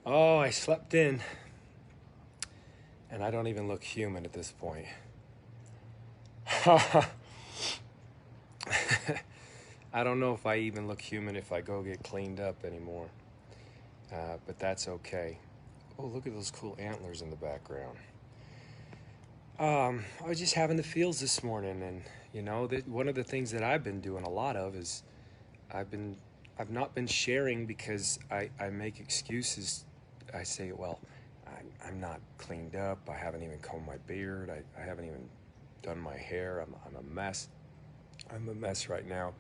Oh, I slept in, and I don't even look human at this point. I don't know if I even look human if I go get cleaned up anymore. But that's okay. Oh, look at those cool antlers in the background. I was just having the feels this morning, and that one of the things that I've been doing a lot of is I've been I've not been sharing because I make excuses. I say, well, I'm not cleaned up. I haven't even combed my beard. I haven't even done my hair. I'm a mess. I'm a mess right now.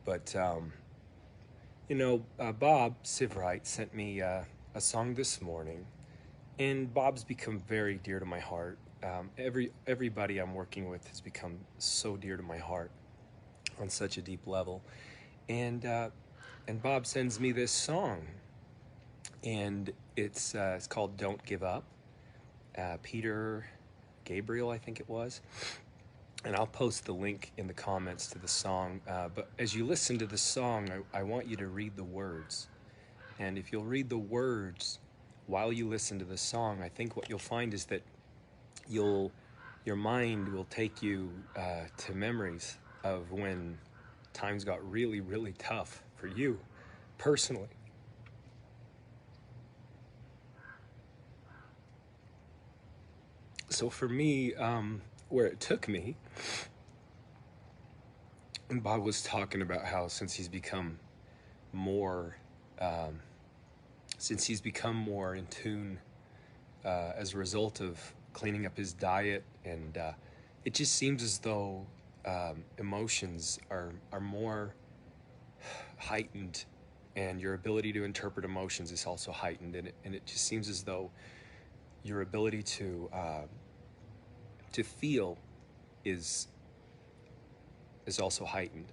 But Bob Sivright sent me a song this morning, and Bob's become very dear to my heart. Everybody I'm working with has become so dear to my heart on such a deep level, and Bob sends me this song, and it's called "Don't Give Up." Peter Gabriel, I think it was, and I'll post the link in the comments to the song. But as you listen to the song, I want you to read the words, and if you'll read the words while you listen to the song, I think what you'll find is that your mind will take you to memories of when times got really, really tough for you personally. So for me, where it took me, and Bob was talking about how more, um, since he's become more in tune as a result of cleaning up his diet, and it just seems as though emotions are more heightened, and your ability to interpret emotions is also heightened, and it just seems as though your ability to feel is also heightened.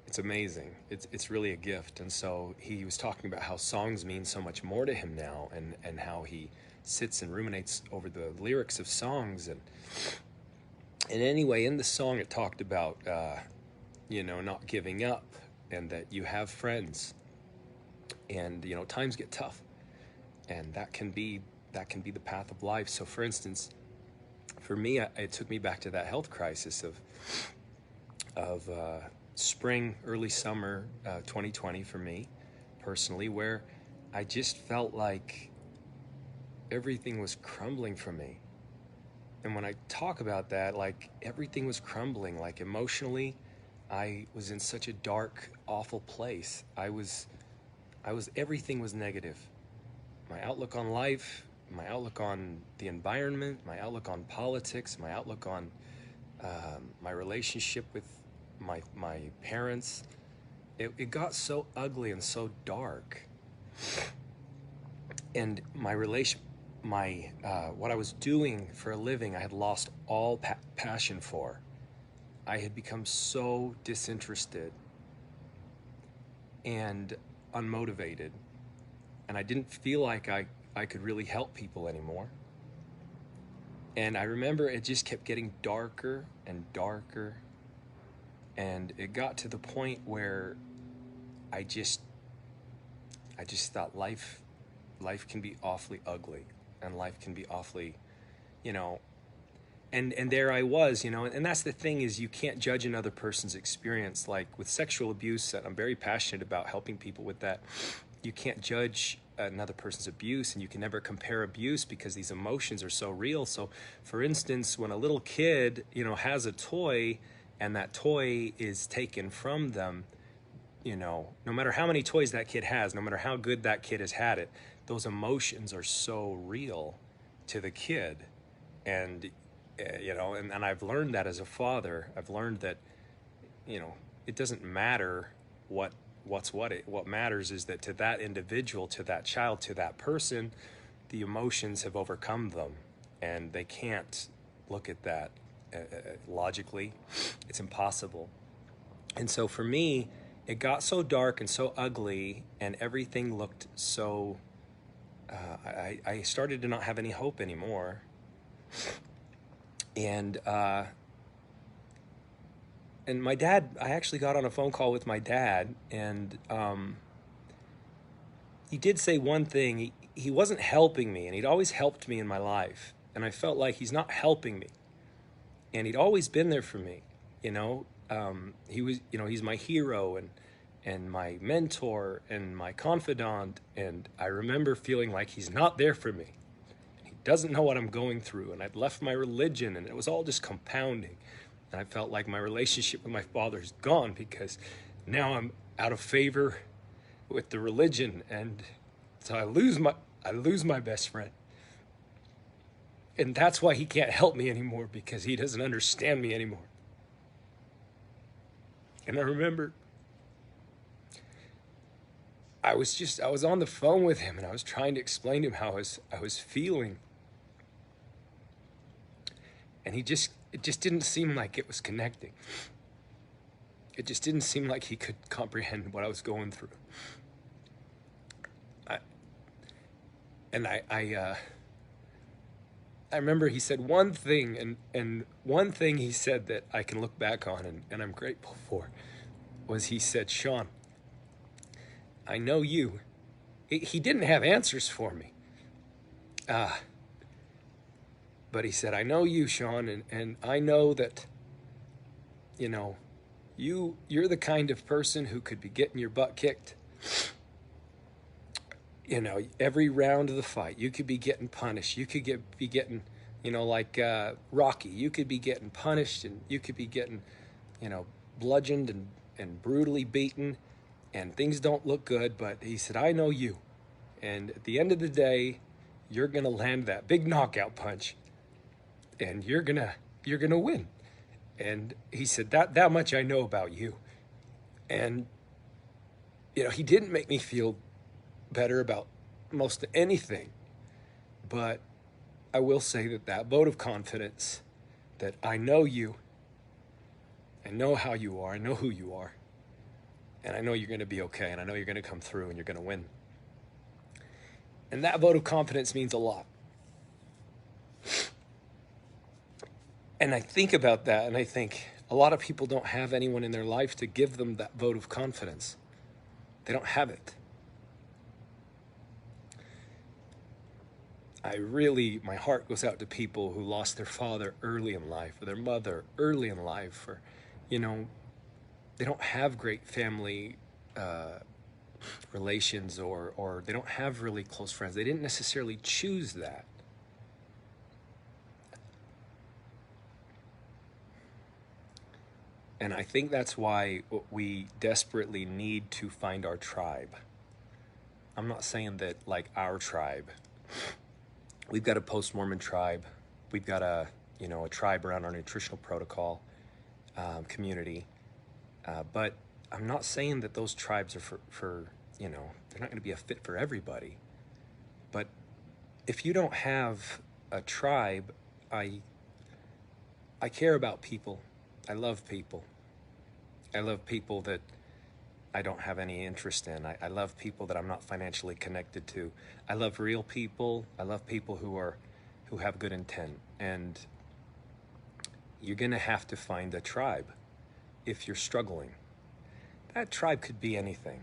It's amazing. It's really a gift. And so he was talking about how songs mean so much more to him now, and how he sits and ruminates over the lyrics of songs. And anyway, in the song it talked about not giving up, and that you have friends, and times get tough, and that can be the path of life. So for instance, for me, it took me back to that health crisis of spring, early summer 2020 for me personally, where I just felt like everything was crumbling for me. And when I talk about that, like everything was crumbling, like emotionally, I was in such a dark, awful place. Everything was negative. My outlook on life, my outlook on the environment, my outlook on politics, my outlook on my relationship with my parents. It got so ugly and so dark, and my relation, my what I was doing for a living, I had lost all passion for. I had become so disinterested and unmotivated, and I didn't feel like I could really help people anymore. And I remember it just kept getting darker and darker, and it got to the point where I just I just thought life can be awfully ugly, and life can be awfully, you know, and there I was, and that's the thing, is you can't judge another person's experience. Like with sexual abuse, I'm very passionate about helping people with that. You can't judge another person's abuse, and you can never compare abuse, because these emotions are so real. So for instance, when a little kid has a toy, and that toy is taken from them, no matter how many toys that kid has, no matter how good that kid has had it, those emotions are so real to the kid. And and I've learned that as a father. I've learned that it doesn't matter what matters is that to that individual, to that child, to that person, the emotions have overcome them, and they can't look at that logically. It's impossible. And so for me, it got so dark and so ugly, and everything looked so I started to not have any hope anymore. And my dad, I actually got on a phone call with my dad, and he did say one thing. He wasn't helping me, and he'd always helped me in my life. And I felt like he's not helping me. And he'd always been there for me, you know. He was, you know, he's my hero and my mentor and my confidant. And I remember feeling like he's not there for me. He doesn't know what I'm going through. And I'd left my religion, and it was all just compounding. And I felt like my relationship with my father is gone because now I'm out of favor with the religion, and so I lose my best friend. And that's why he can't help me anymore, because he doesn't understand me anymore. And I remember I was on the phone with him, and I was trying to explain to him how I was feeling. And it just didn't seem like it was connecting. It just didn't seem like he could comprehend what I was going through. I remember he said one thing, and one thing he said that I can look back on and I'm grateful for, was he said, "Sean, I know you." He didn't have answers for me. But he said, "I know you, Sean, and I know that, you know, you're the kind of person who could be getting your butt kicked. You know, every round of the fight, you could be getting punished. You could be getting, you know, like Rocky, you could be getting punished, and you could be getting, you know, bludgeoned and brutally beaten, and things don't look good." But he said, "I know you. And at the end of the day, you're going to land that big knockout punch, and you're going to win." And he said, that much I know about you. And, you know, he didn't make me feel better about most of anything. But I will say that vote of confidence, that I know you, I know how you are, I know who you are, and I know you're going to be okay, and I know you're going to come through and you're going to win. And that vote of confidence means a lot. And I think about that, and I think a lot of people don't have anyone in their life to give them that vote of confidence. They don't have it. My heart goes out to people who lost their father early in life, or their mother early in life, or, you know, they don't have great family relations, or they don't have really close friends. They didn't necessarily choose that. And I think that's why we desperately need to find our tribe. I'm not saying that, like, our tribe. We've got a post-Mormon tribe. We've got a tribe around our nutritional protocol community. But I'm not saying that those tribes are for they're not going to be a fit for everybody. But if you don't have a tribe, I care about people. I love people. I love people that I don't have any interest in. I love people that I'm not financially connected to. I love real people. I love people who have good intent. And you're going to have to find a tribe if you're struggling. That tribe could be anything.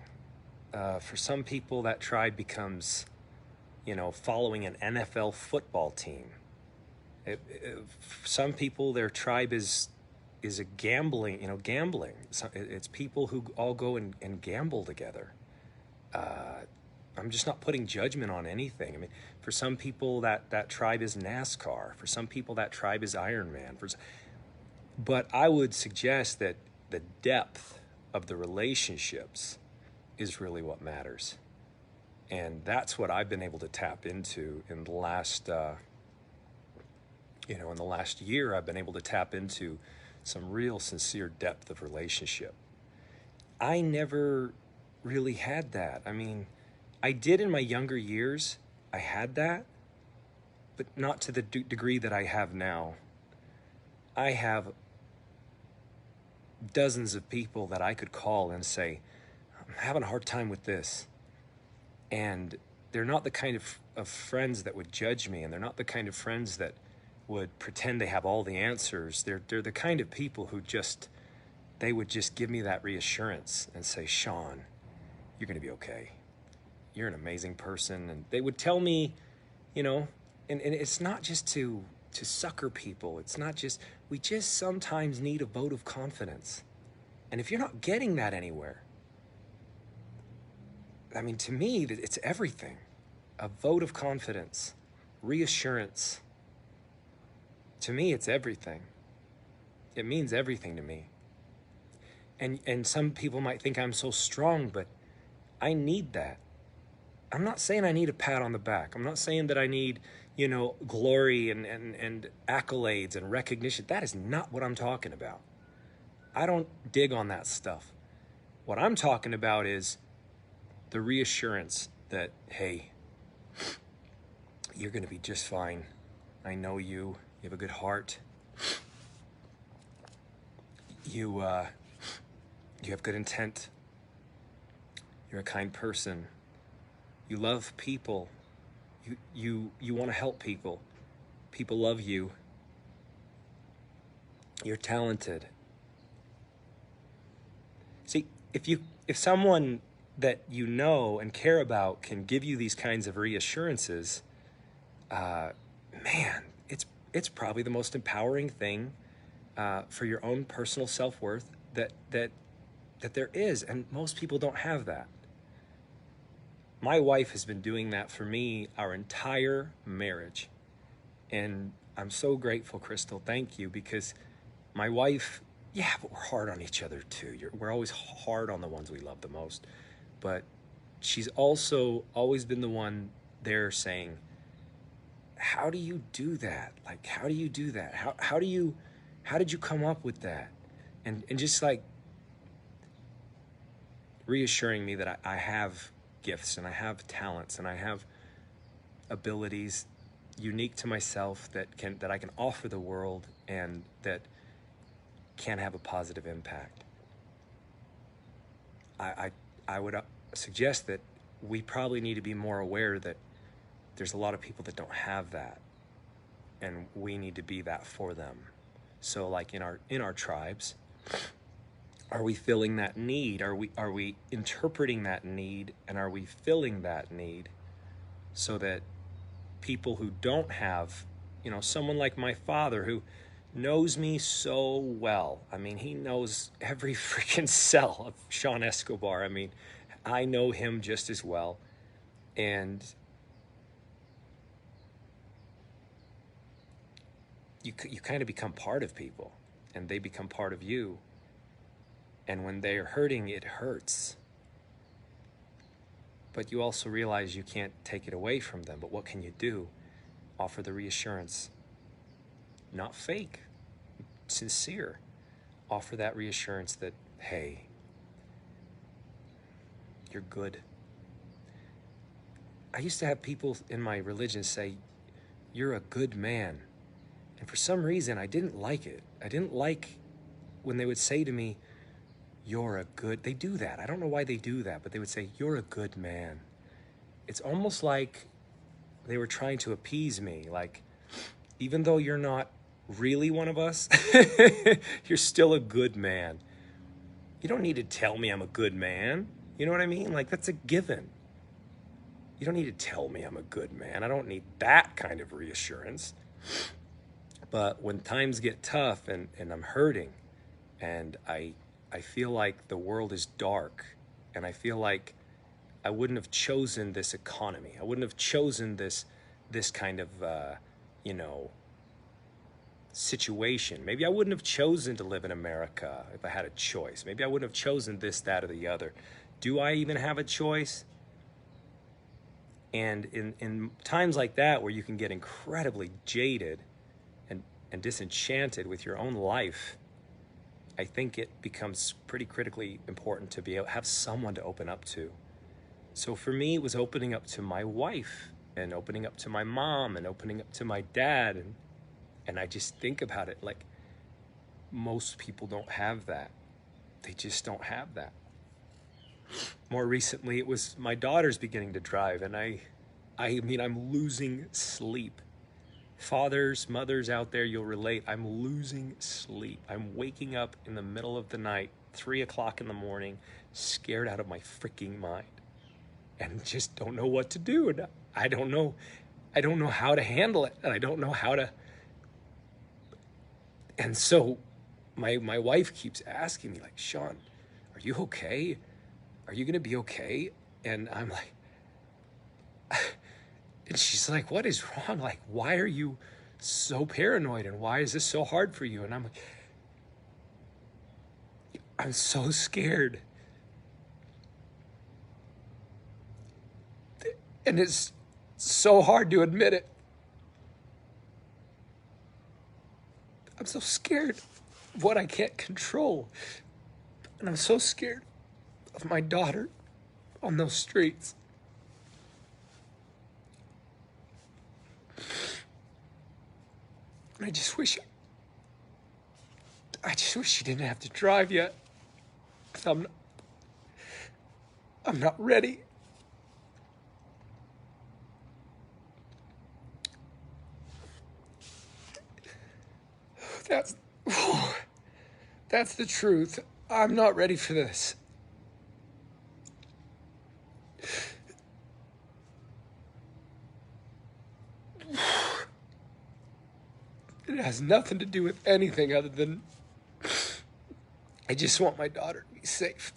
For some people, that tribe becomes, following an NFL football team. For some people, their tribe is a gambling. It's people who all go and gamble together. I'm just not putting judgment on anything. I mean, for some people, that tribe is NASCAR. For some people, that tribe is Ironman. But I would suggest that the depth of the relationships is really what matters. And that's what I've been able to tap into in the last, in the last year. I've been able to tap into some real sincere depth of relationship. I never really had that. I mean, I did in my younger years. I had that, but not to the degree that I have now. I have dozens of people that I could call and say, "I'm having a hard time with this." And they're not the kind of friends that would judge me, and they're not the kind of friends that would pretend they have all the answers. They're the kind of people who they would just give me that reassurance and say, "Sean, you're going to be okay. you're an amazing person. And they would tell me, you know, and it's not just to sucker people. It's not just, we just sometimes need a vote of confidence. And if you're not getting that anywhere, I mean, to me, it's everything. A vote of confidence, reassurance. To me, it's everything. It means everything to me. And some people might think I'm so strong, but I need that. I'm not saying I need a pat on the back. I'm not saying that I need, you know, glory and accolades and recognition. That is not what I'm talking about. I don't dig on that stuff. What I'm talking about is the reassurance that, hey, you're going to be just fine. I know you. You have a good heart. You have good intent. You're a kind person. You love people. You want to help people. People love you. You're talented. See, if someone that you know and care about can give you these kinds of reassurances, man, it's probably the most empowering thing for your own personal self-worth that there is, and most people don't have that. My wife has been doing that for me our entire marriage, and I'm so grateful, Crystal. Thank you, because my wife, yeah, but we're hard on each other too. We're always hard on the ones we love the most, but she's also always been the one there saying, how do you do that? Like, how do you do that? How did you come up with that? And just like reassuring me that I have gifts and I have talents and I have abilities unique to myself that I can offer the world and that can have a positive impact. I would suggest that we probably need to be more aware that there's a lot of people that don't have that, and we need to be that for them. So like in our tribes, are we filling that need? Are we interpreting that need, and are we filling that need so that people who don't have, you know, someone like my father who knows me so well. I mean, he knows every freaking cell of Sean Escobar. I mean, I know him just as well. And you kind of become part of people, and they become part of you. And when they're hurting, it hurts. But you also realize you can't take it away from them. But what can you do? Offer the reassurance. Not fake, sincere. Offer that reassurance that, hey, you're good. I used to have people in my religion say, you're a good man. And for some reason, I didn't like it. I didn't like when they would say to me, you're a good, they do that. I don't know why they do that, but they would say, you're a good man. It's almost like they were trying to appease me. Like, even though you're not really one of us, you're still a good man. You don't need to tell me I'm a good man. You know what I mean? Like, that's a given. You don't need to tell me I'm a good man. I don't need that kind of reassurance. But when times get tough and I'm hurting and I feel like the world is dark, and I feel like I wouldn't have chosen this economy. I wouldn't have chosen this kind of, situation. Maybe I wouldn't have chosen to live in America if I had a choice. Maybe I wouldn't have chosen this, that, or the other. Do I even have a choice? And in times like that where you can get incredibly jaded and disenchanted with your own life, I think it becomes pretty critically important to be able to have someone to open up to. So for me, it was opening up to my wife and opening up to my mom and opening up to my dad. And I just think about it like most people don't have that. They just don't have that. More recently, it was my daughter's beginning to drive, and I mean, I'm losing sleep. Fathers, mothers out there, you'll relate. I'm losing sleep. I'm waking up in the middle of the night, 3 o'clock in the morning, scared out of my freaking mind. and just don't know what to do. And I don't know how to handle it, and I don't know how to. And so my wife keeps asking me, like, Sean, are you okay? Are you going to be okay? And I'm like, and she's like, what is wrong? Like, why are you so paranoid? And why is this so hard for you? And I'm like, I'm so scared. And it's so hard to admit it. I'm so scared of what I can't control. And I'm so scared of my daughter on those streets. And I just wish she didn't have to drive yet. I'm not ready. That's the truth. I'm not ready for this. It has nothing to do with anything other than I just want my daughter to be safe.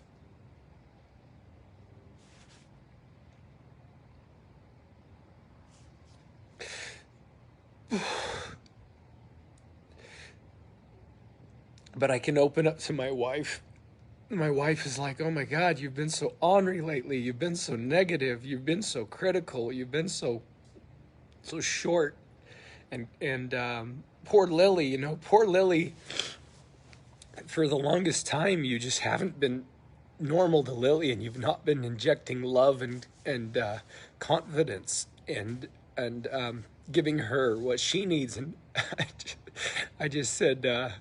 But I can open up to my wife. My wife is like, oh my God, you've been so ornery lately. You've been so negative. You've been so critical. You've been so short. And poor Lily, poor Lily, for the longest time, you just haven't been normal to Lily, and you've not been injecting love and confidence and giving her what she needs. And I just said,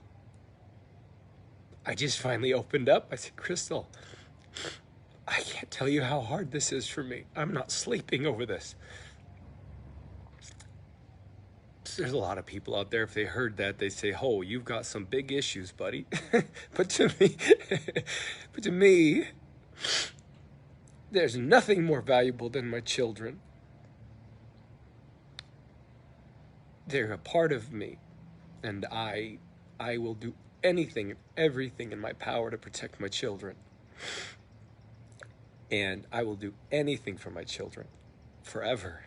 I just finally opened up. I said, Crystal, I can't tell you how hard this is for me. I'm not sleeping over this. There's a lot of people out there, if they heard that, they say, oh, you've got some big issues, buddy. but to me, there's nothing more valuable than my children. They're a part of me, and I will do anything and everything in my power to protect my children. And I will do anything for my children forever.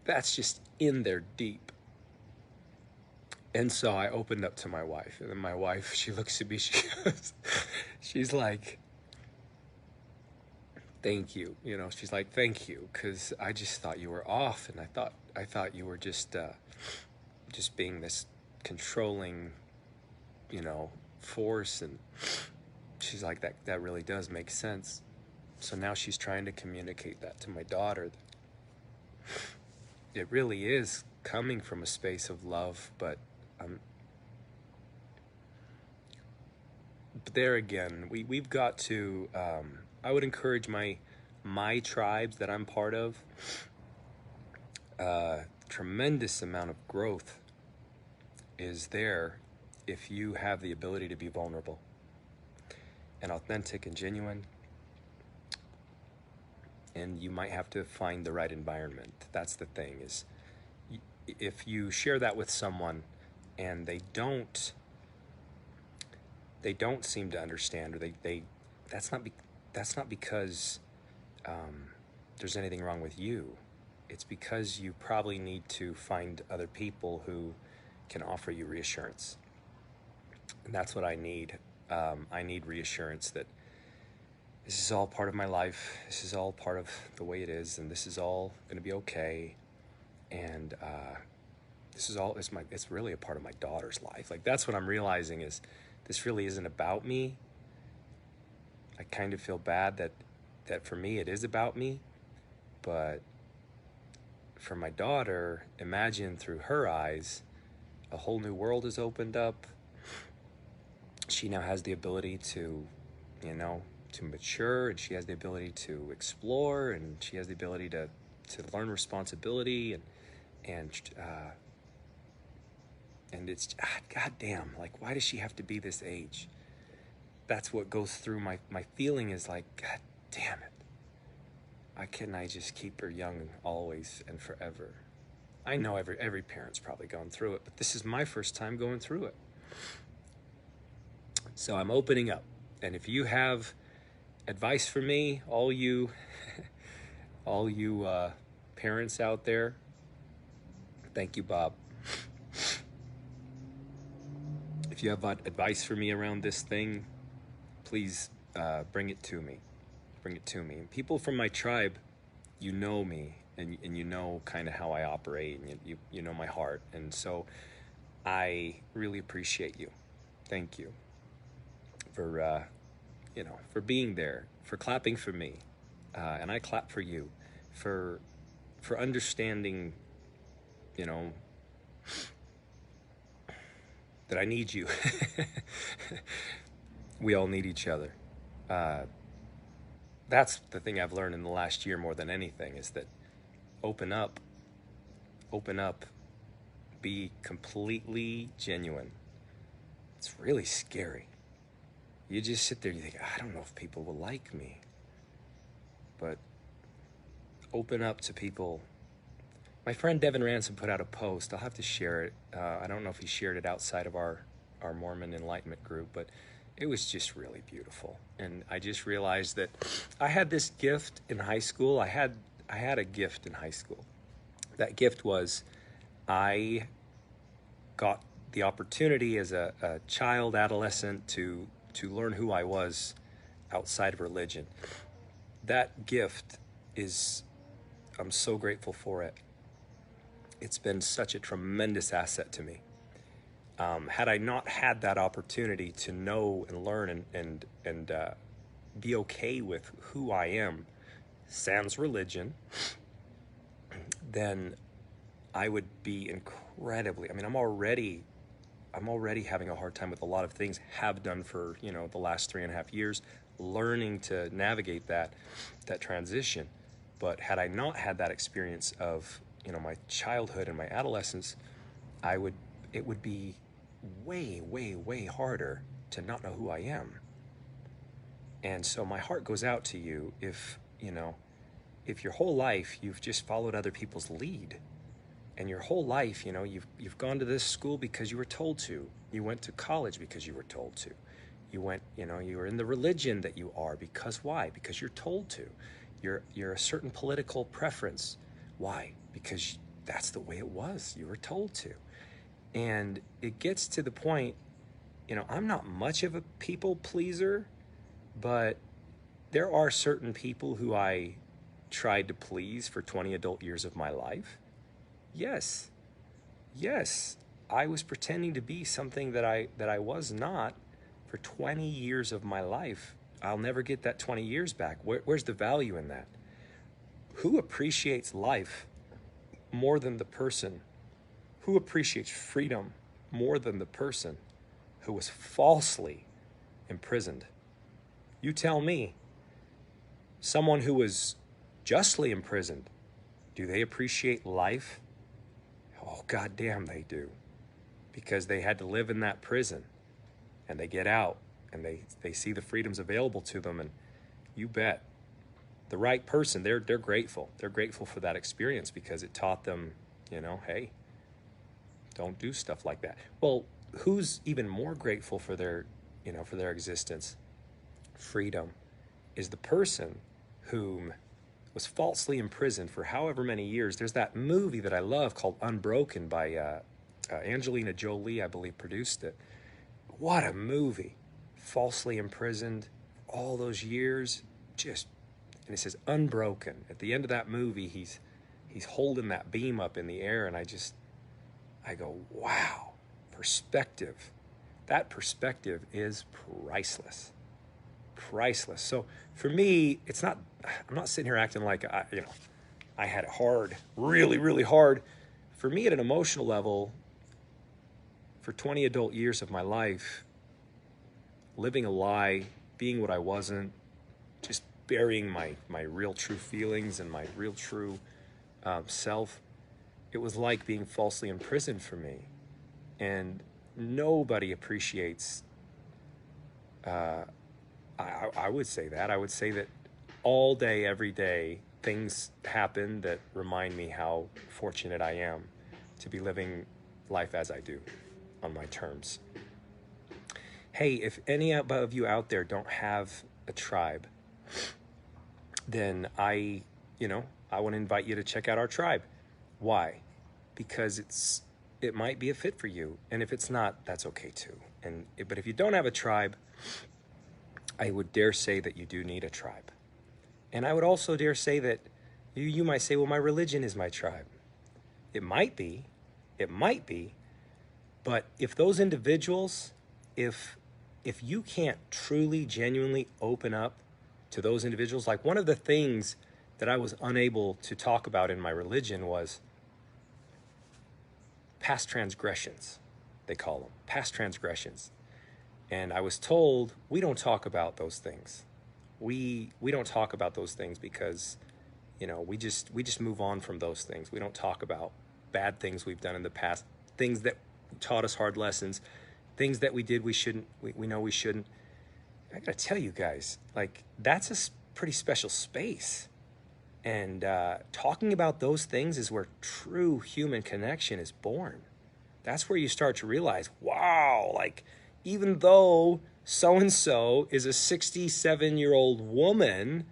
That's just in there deep. And so I opened up to my wife, and then my wife, she looks at me, she's like, thank you. She's like, thank you, because I just thought you were off, and I thought you were just being this controlling, force. And she's like, that really does make sense. So now she's trying to communicate that to my daughter. It really is coming from a space of love, but there again, we've got to. I would encourage my tribes that I'm part of. Tremendous amount of growth is there if you have the ability to be vulnerable and authentic and genuine. And you might have to find the right environment. That's the thing, is if you share that with someone and they don't seem to understand, or that's not because there's anything wrong with you. It's because you probably need to find other people who can offer you reassurance. And that's what I need. I need reassurance that this is all part of my life. This is all part of the way it is, and this is all going to be okay. And it's really a part of my daughter's life. Like, that's what I'm realizing, is this really isn't about me. I kind of feel bad that for me it is about me, but for my daughter, imagine through her eyes, a whole new world has opened up. She now has the ability to mature, and she has the ability to explore, and she has the ability to learn responsibility, and it's goddamn, like, why does she have to be this age? That's what goes through my feeling, is like, God damn it. why can't I just keep her young always and forever? I know every parent's probably gone through it, but this is my first time going through it. So I'm opening up. And if you have advice for me, all you parents out there, thank you, Bob. If you have advice for me around this thing, please bring it to me. Bring it to me. And people from my tribe, you know me, and you know kind of how I operate, and you know my heart. And so I really appreciate you. Thank you for for being there, for clapping for me, and I clap for you, for understanding, that I need you. We all need each other. That's the thing I've learned in the last year more than anything, is that open up, be completely genuine. It's really scary. You just sit there and you think, I don't know if people will like me. But open up to people. My friend Devin Ransom put out a post. I'll have to share it. I don't know if he shared it outside of our Mormon Enlightenment group, but it was just really beautiful. And I just realized that I had this gift in high school. I had a gift in high school. That gift was I got the opportunity as a child, adolescent, to learn who I was outside of religion. That gift I'm so grateful for it. It's been such a tremendous asset to me. Had I not had that opportunity to know and learn and be okay with who I am, sans religion, then I would be incredibly, I'm already having a hard time with a lot of things, have done for, the last 3.5 years, learning to navigate that transition. But had I not had that experience of, my childhood and my adolescence, it would be way, way, way harder to not know who I am. And so my heart goes out to you if your whole life you've just followed other people's lead. And your whole life, you've gone to this school because you were told to. You went to college because you were told to. You went, you were in the religion that you are because why? Because you're told to. You're a certain political preference. Why? Because that's the way it was. You were told to. And it gets to the point, I'm not much of a people pleaser, but there are certain people who I tried to please for 20 adult years of my life. Yes, I was pretending to be something that I was not for 20 years of my life. I'll never get that 20 years back. Where's the value in that? Who appreciates life more than the person? Who appreciates freedom more than the person who was falsely imprisoned? You tell me. Someone who was justly imprisoned, do they appreciate life? Oh, goddamn, they do. Because they had to live in that prison. And they get out. And they see the freedoms available to them. And you bet. The right person, they're grateful. They're grateful for that experience because it taught them, hey, don't do stuff like that. Well, who's even more grateful for their existence? Freedom is the person whom was falsely imprisoned for however many years. There's that movie that I love called Unbroken by Angelina Jolie, I believe, produced it. What a movie. Falsely imprisoned all those years, and it says unbroken. At the end of that movie, he's holding that beam up in the air, and I go, wow, perspective. That perspective is priceless. Priceless. So for me, I'm not sitting here acting like I had it hard, really, really hard. For me, at an emotional level, for 20 adult years of my life, living a lie, being what I wasn't, just burying my real true feelings and my real true self, it was like being falsely imprisoned for me. And nobody appreciates, I would say that. I would say that all day, every day, things happen that remind me how fortunate I am to be living life as I do on my terms. Hey, if any of you out there don't have a tribe, then I want to invite you to check out our tribe. Why? Because it might be a fit for you, and if it's not, that's okay too. But if you don't have a tribe, I would dare say that you do need a tribe. And I would also dare say that you might say, well, my religion is my tribe. It might be, but if those individuals, if you can't truly, genuinely open up to those individuals, like one of the things that I was unable to talk about in my religion was past transgressions, they call them, past transgressions. And I was told, we don't talk about those things. We don't talk about those things because, we just move on from those things. We don't talk about bad things we've done in the past, things that taught us hard lessons, things that we did we know we shouldn't. I gotta tell you guys, like, that's a pretty special space. And talking about those things is where true human connection is born. That's where you start to realize, wow, like, even though so-and-so is a 67-year-old woman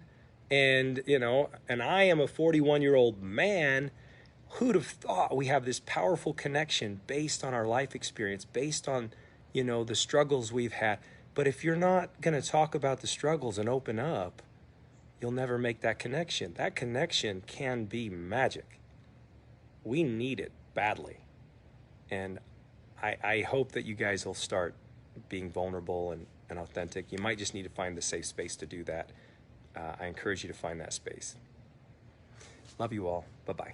and I am a 41-year-old man, who'd have thought we have this powerful connection based on our life experience, based on, the struggles we've had. But if you're not going to talk about the struggles and open up, you'll never make that connection. That connection can be magic. We need it badly. And I hope that you guys will start being vulnerable and authentic. You might just need to find the safe space to do that. I encourage you to find that space. Love you all. Bye-bye.